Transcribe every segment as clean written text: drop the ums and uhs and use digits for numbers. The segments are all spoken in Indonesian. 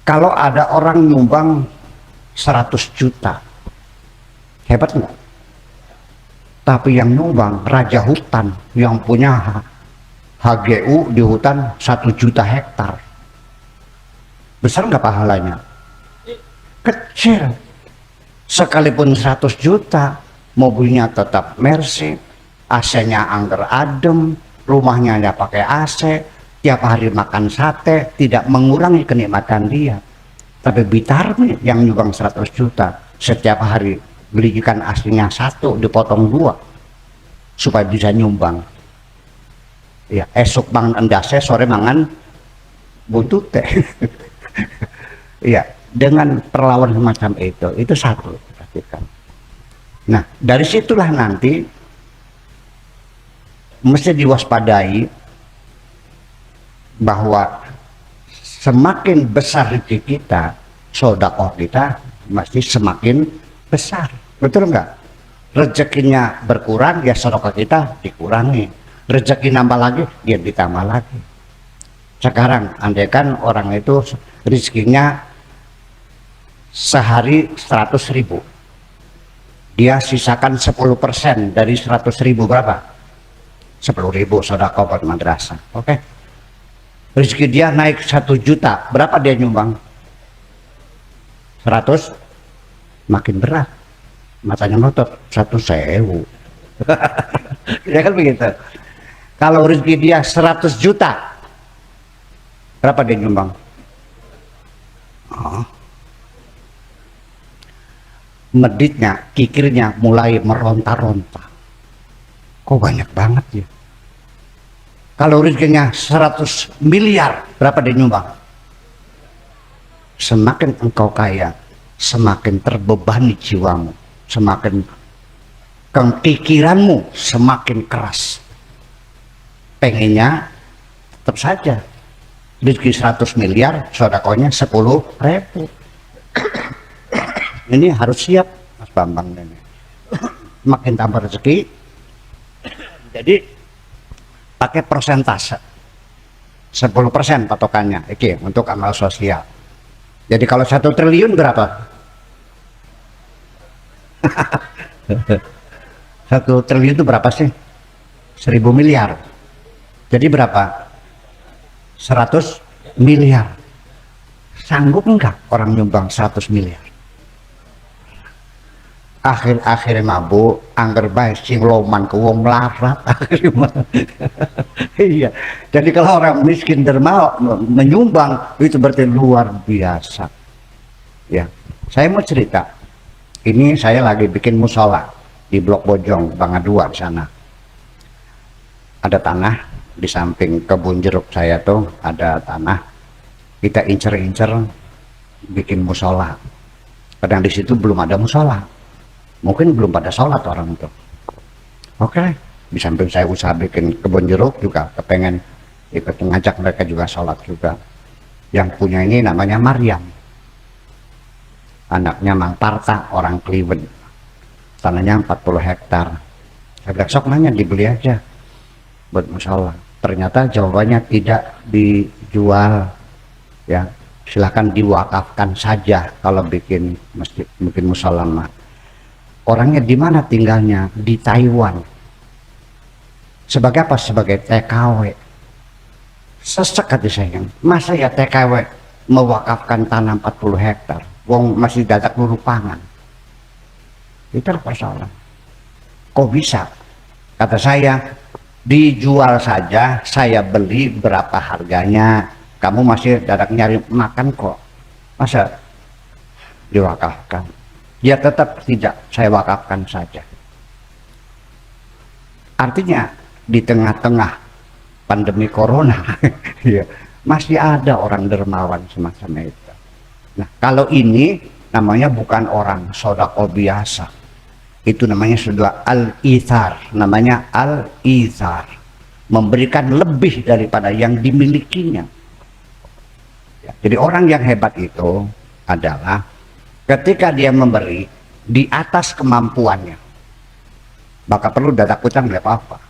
Kalau ada orang nyumbang 100 juta, hebat nggak? Tapi yang nyumbang raja hutan yang punya HGU di hutan 1 juta hektar, besar nggak pahalanya? Kecil. Sekalipun 100 juta, mobilnya tetap Mercy, AC-nya angker adem, rumahnya nggak pakai AC, tiap hari makan sate, tidak mengurangi kenikmatan dia. Tapi Bitarmi yang nyumbang 100 juta, setiap hari beli ikan aslinya 1, dipotong 2 supaya bisa nyumbang. Ya, esok mangan endase, sore mangan buntute. Iya, dengan perlawanan semacam itu satu perhatikan. Nah, dari situlah nanti mesti diwaspadai bahwa semakin besar rezeki kita, sedekah kita mesti semakin besar. Betul enggak? Rezekinya berkurang, ya sedekah kita dikurangi. Rezeki nambah lagi, dia ditambah lagi. Sekarang andaikan orang itu rezekinya sehari 100.000, dia sisakan 10% dari 100.000 berapa? 10.000 sedekah buat madrasah. Oke. Rezeki dia naik 1 juta, berapa dia nyumbang? 100. Makin berat, matanya melotot, 100.000. Ya kan begitu. Kalau rezeki dia 100 juta, berapa dia nyumbang? Meditnya, kikirnya mulai meronta-ronta. Kok banyak banget ya? Kalau rezekinya 100 miliar, berapa dia nyumbang? Semakin engkau kaya, semakin terbebani jiwamu, semakin kepikiranmu semakin keras. Pengennya tetap saja rezeki 100 miliar, sedekahnya 10.000. Ini harus siap, Mas Bambang ini. Makin tambah rezeki, jadi pakai persentase 10% patokannya. Oke, untuk amal sosial. Jadi kalau 1 triliun berapa? 1 triliun itu berapa sih? 1000 miliar. Jadi berapa? 100 miliar. Sanggup enggak orang nyumbang 100 miliar? Akhir-akhir mabuk, angger bae sing loman ke wong melarat. Iya. Jadi kalau orang miskin derma menyumbang, itu berarti luar biasa. Ya. Saya mau cerita. Ini saya lagi bikin musola di Blok Bojong, Bangga 2 di sana. Ada tanah di samping kebun jeruk saya tuh, ada tanah. Kita incer-incer bikin musola. Kadang di situ belum ada musola. Mungkin belum pada sholat orang itu. Oke, di samping saya usaha bikin kebun jeruk juga, kepengen ikut mengajak mereka juga sholat juga. Yang punya ini namanya Maryam, anaknya Mang Parta, orang Kliwon. Tanahnya 40 hektar. Saya bilang, sok nanya dibeli aja buat musola. Ternyata jawabannya tidak dijual, ya silakan diwakafkan saja kalau bikin masjid, bikin musola. Orangnya di mana tinggalnya? Di Taiwan. Sebagai apa? Sebagai TKW. Sesek hati saya. Masa ya TKW mewakafkan tanah 40 hektar? Wong masih dadak luru pangan. Itu persoalan. Kok bisa? Kata saya, dijual saja, saya beli berapa harganya. Kamu masih dadak nyari makan kok. Masa diwakafkan? Ya tetap tidak, saya wakafkan saja. Artinya di tengah-tengah pandemi corona ya, masih ada orang dermawan semacam itu. Nah, kalau ini namanya bukan orang sedekah biasa. Itu namanya sudah al-ithar, namanya al-ithar. Memberikan lebih daripada yang dimilikinya. Ya, jadi orang yang hebat itu adalah ketika dia memberi di atas kemampuannya, maka perlu dadak utang nggak apa-apa.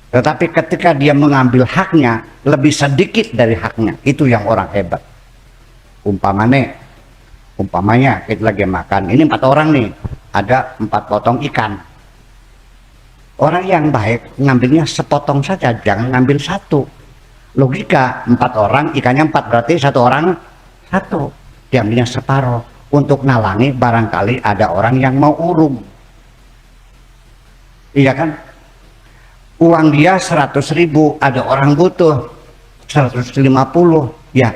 Tetapi ketika dia mengambil haknya lebih sedikit dari haknya, itu yang orang hebat. umpamanya kita lagi makan, ini 4 orang nih, ada 4 potong ikan. Orang yang baik ngambilnya sepotong saja, jangan ngambil satu. Logika, 4 orang, ikannya 4, berarti 1 orang 1, diambilnya separuh untuk nalangi barangkali ada orang yang mau urung. Iya kan? Uang dia 100.000, ada orang butuh 150, ya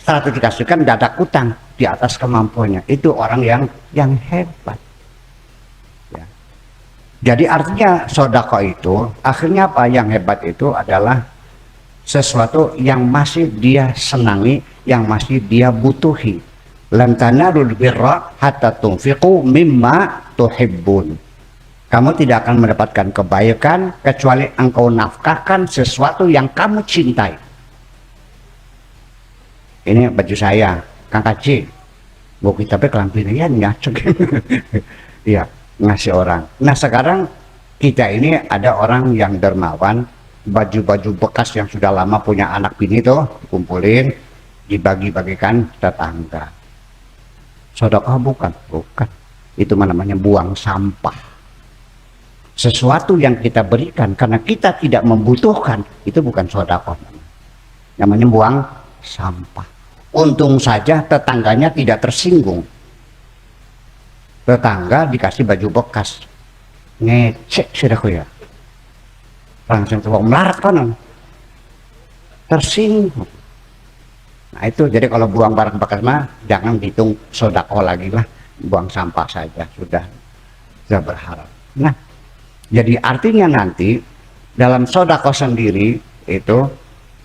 100 dikasihkan, tidak ada utang di atas kemampuannya. Itu orang yang hebat. Jadi artinya sodako itu akhirnya apa, yang hebat itu adalah sesuatu yang masih dia senangi, yang masih dia butuhi. Lan tanalul birra hatta tunfiqu mimma tuhibbun. Kamu tidak akan mendapatkan kebaikan kecuali engkau nafkahkan sesuatu yang kamu cintai. Ini baju saya, Kang Kaci. Mau kita kelampinan ya, iya, ngasih orang. Nah sekarang kita ini ada orang yang dermawan, baju-baju bekas yang sudah lama punya anak bini tuh dikumpulin, dibagi-bagikan tetangga. Sedekah bukan? Bukan. Itu namanya buang sampah. Sesuatu yang kita berikan karena kita tidak membutuhkan, itu bukan sedekah. Namanya buang sampah. Untung saja tetangganya tidak tersinggung. Tetangga dikasih baju bekas, ngecek sudah ya, langsung coba melarat kan, tersinggung. Nah itu, jadi kalau buang barang bekas mah jangan dihitung sodako lagi lah, buang sampah saja sudah berharap. Nah jadi artinya nanti dalam sodako sendiri itu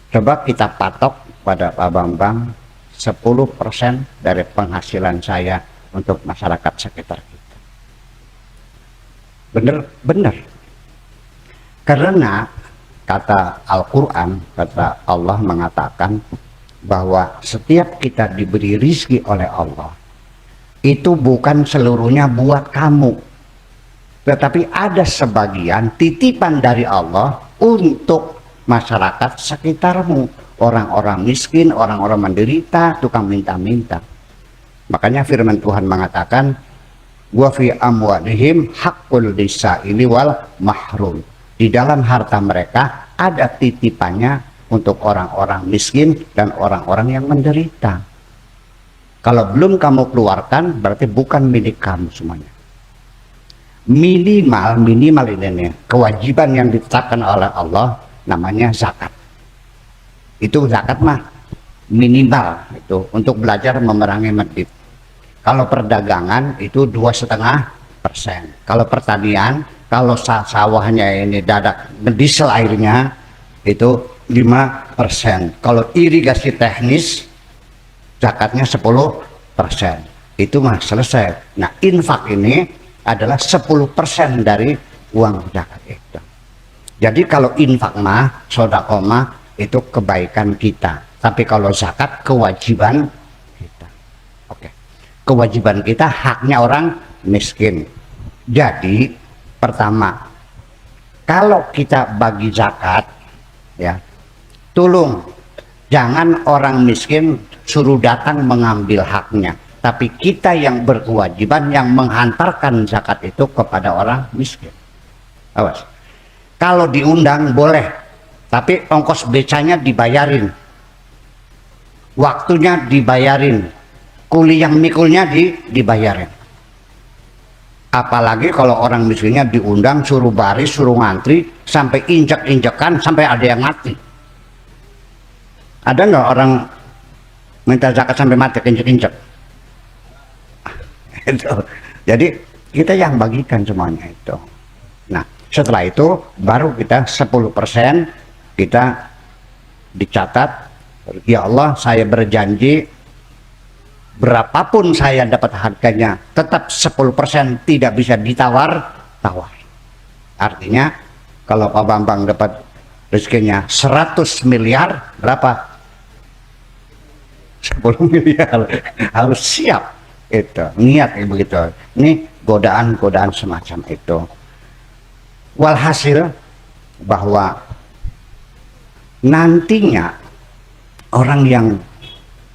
coba kita patok pada Pak Bambang 10% dari penghasilan saya untuk masyarakat sekitar kita. Benar. Karena kata Al-Quran, kata Allah mengatakan bahwa setiap kita diberi rizki oleh Allah, itu bukan seluruhnya buat kamu, tetapi ada sebagian titipan dari Allah untuk masyarakat sekitarmu, orang-orang miskin, orang-orang menderita, tukang minta-minta. Makanya firman Tuhan mengatakan, wa fi amwalihim haqqul lisaili wal mahrum. Di dalam harta mereka ada titipannya untuk orang-orang miskin dan orang-orang yang menderita. Kalau belum kamu keluarkan, berarti bukan milik kamu semuanya. Minimal ini nih, kewajiban yang ditetapkan oleh Allah namanya zakat. Itu zakat mah minimal itu untuk belajar memerangi medit. Kalau perdagangan itu 2,5%. Kalau pertanian, kalau sawahnya ini dadak diesel airnya itu 5%. Kalau irigasi teknis zakatnya 10%. Itu mah selesai. Nah infak ini adalah 10% dari uang zakat itu. Jadi kalau infak mah, sedekah mah itu kebaikan kita, tapi kalau zakat kewajiban kita. Oke. Kewajiban kita, haknya orang miskin. Jadi pertama, kalau kita bagi zakat ya, tolong jangan orang miskin suruh datang mengambil haknya, tapi kita yang berkewajiban yang menghantarkan zakat itu kepada orang miskin. Awas, kalau diundang boleh, tapi ongkos becanya dibayarin, waktunya dibayarin, kuli yang mikulnya dibayarin. Apalagi kalau orang miskinnya diundang, suruh baris, suruh ngantri, sampai injek-injekan, sampai ada yang mati. Ada nggak orang minta zakat sampai mati injek-injek? Jadi kita yang bagikan semuanya itu. Nah setelah itu baru kita 10% kita dicatat, ya Allah saya berjanji berapapun saya dapat harganya tetap 10% tidak bisa ditawar-tawar. Artinya kalau Pak Bambang dapat rezekinya 100 miliar, berapa? 10 miliar. Harus siap itu, niat begitu. Ini godaan-godaan semacam itu. Walhasil bahwa nantinya orang yang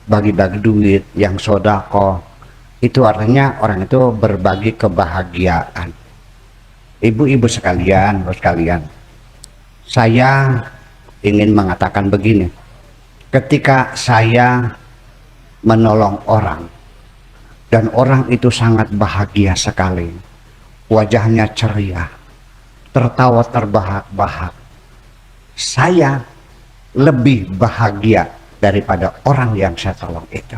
bagi-bagi duit, yang sodako, itu artinya orang itu berbagi kebahagiaan. Ibu-ibu sekalian, bos sekalian, saya ingin mengatakan begini, ketika saya menolong orang dan orang itu sangat bahagia sekali, wajahnya ceria, tertawa terbahak-bahak, saya lebih bahagia daripada orang yang saya tolong itu.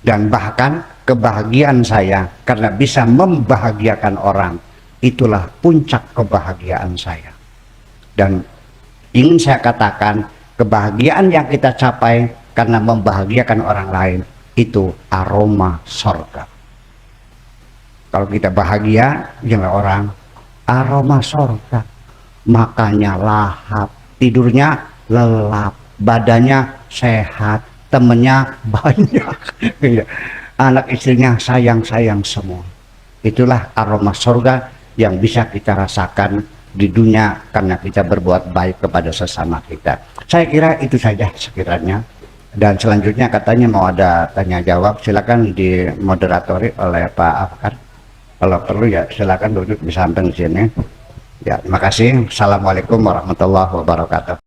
Dan bahkan kebahagiaan saya karena bisa membahagiakan orang, itulah puncak kebahagiaan saya. Dan ingin saya katakan, kebahagiaan yang kita capai karena membahagiakan orang lain, itu aroma sorga. Kalau kita bahagia dengan orang, aroma sorga, makanya lahap, tidurnya lelap, badannya sehat, temennya banyak, anak istrinya sayang-sayang semua. Itulah aroma surga yang bisa kita rasakan di dunia karena kita berbuat baik kepada sesama kita. Saya kira itu saja sekiranya. Dan selanjutnya katanya mau ada tanya jawab, silakan dimoderatori oleh Pak Afkar. Kalau perlu ya silakan duduk di samping sini. Ya, terima kasih. Assalamualaikum warahmatullahi wabarakatuh.